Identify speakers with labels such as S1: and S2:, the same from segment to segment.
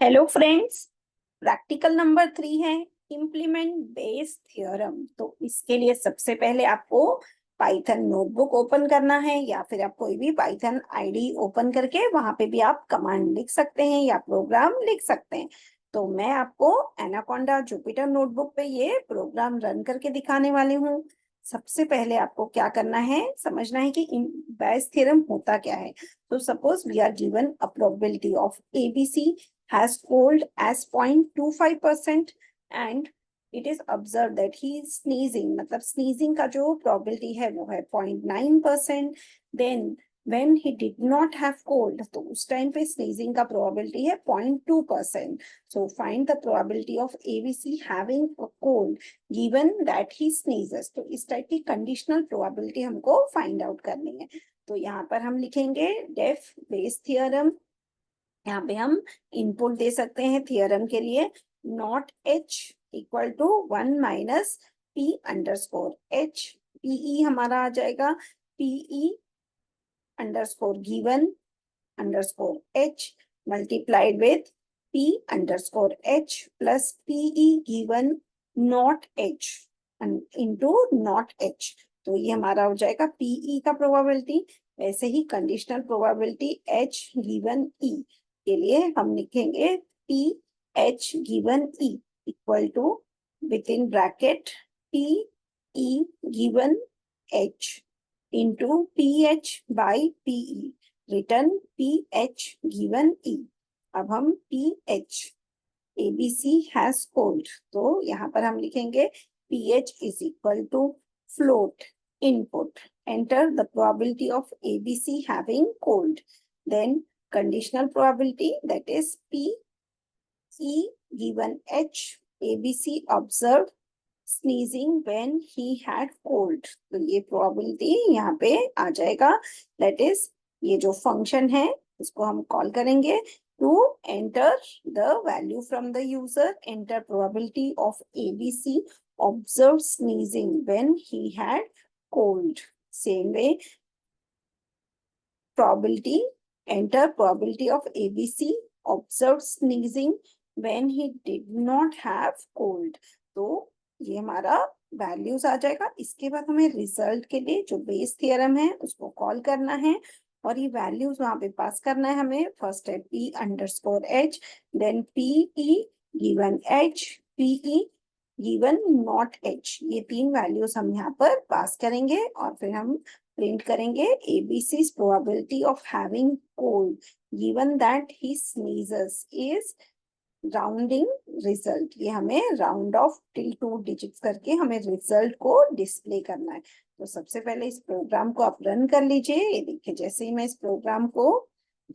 S1: Hello friends, practical number 3 है implement Bayes theorem. तो इसके लिए सबसे पहले आपको पाइथन नोटबुक ओपन करना है या फिर आप कोई भी पाइथन आईडी ओपन करके वहां पे भी आप कमांड लिख सकते हैं या प्रोग्राम लिख सकते हैं। तो मैं आपको एनाकोंडा जुपिटर नोटबुक पे ये प्रोग्राम रन करके दिखाने वाली हूँ। सबसे पहले आपको क्या करना है, समझना है कि बेस थ्योरम होता क्या है। तो suppose we are given a probability of ABC has cold as 0.25% and it is observed that he is sneezing, मतलब sneezing का जो probability है वो है 0.9%। then when he did not have cold, तो उस टाइम पे sneezing का probability है 0.2%। so find the probability of ABC having a cold given that he sneezes। तो इस टाइप की conditional probability हमको find out करनी है। तो यहाँ पर हम लिखेंगे डेफ बेस थियरम। यहाँ पे हम इनपुट दे सकते हैं थियरम के लिए, not H equal to 1 minus P underscore H. P E हमारा आ जाएगा P E underscore given underscore H multiplied with P underscore H plus P E given not H into not H. तो ये हमारा हो जाएगा पीई का प्रोबेबिलिटी। वैसे ही conditional probability H given E के लिए हम लिखेंगे P H given E equal to with in bracket P E given H into P H by P E return P H given E. अब हम P H ABC has cold, तो यहाँ पर हम लिखेंगे pH is equal to float input, enter the probability of ABC having cold, then conditional probability that is PE given H, ABC observed sneezing when he had cold। तो ये probability यहाँ पे आ जाएगा। that is ये जो function है इसको हम कॉल करेंगे to enter the value from the user, enter probability of ABC observed sneezing when he had cold। Same way, probability, enter probability of ABC observed sneezing when he did not have cold। तो ये हमारा values आ जाएगा। इसके बाद हमें result के लिए जो बेस थियरम है उसको कॉल करना है और ये वैल्यूज वहां पे पास करना है हमें। फर्स्ट है P underscore H, then P E given H, P E given not H. ये तीन वैल्यूज हम यहाँ पर पास करेंगे और फिर हम प्रिंट करेंगे ABC's probability of having cold given that he sneezes is rounding result. ये हमें राउंड ऑफ टिल 2 डिजिट्स करके हमें रिजल्ट को डिस्प्ले करना है। तो सबसे पहले इस प्रोग्राम को आप रन कर लीजिए। ये देखिए जैसे ही मैं इस प्रोग्राम को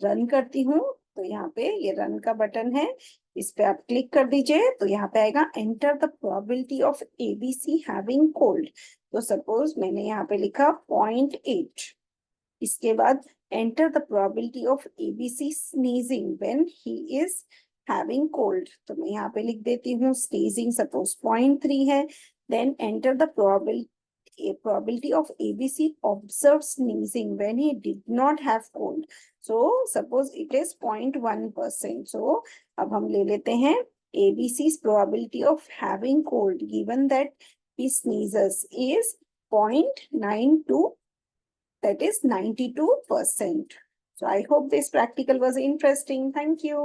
S1: रन करती हूँ तो यहाँ पे ये रन का बटन है, इस पे आप क्लिक कर दीजिए तो यहाँ पे आएगा enter the probability of ABC having cold. तो सपोज मैंने यहाँ पे लिखा 0.8। इसके बाद enter the probability of ABC sneezing when he is having cold. तो मैं यहाँ पे लिख देती हूँ स्नीजिंग सपोज 0.3 है। Then enter the probability of ABC observed sneezing when he did not have cold। so suppose it is 0.1%। so अब हम ले लेते हैं ABC's probability of having cold given that he sneezes is 0.92, that is 92%। so I hope this practical was interesting. Thank you.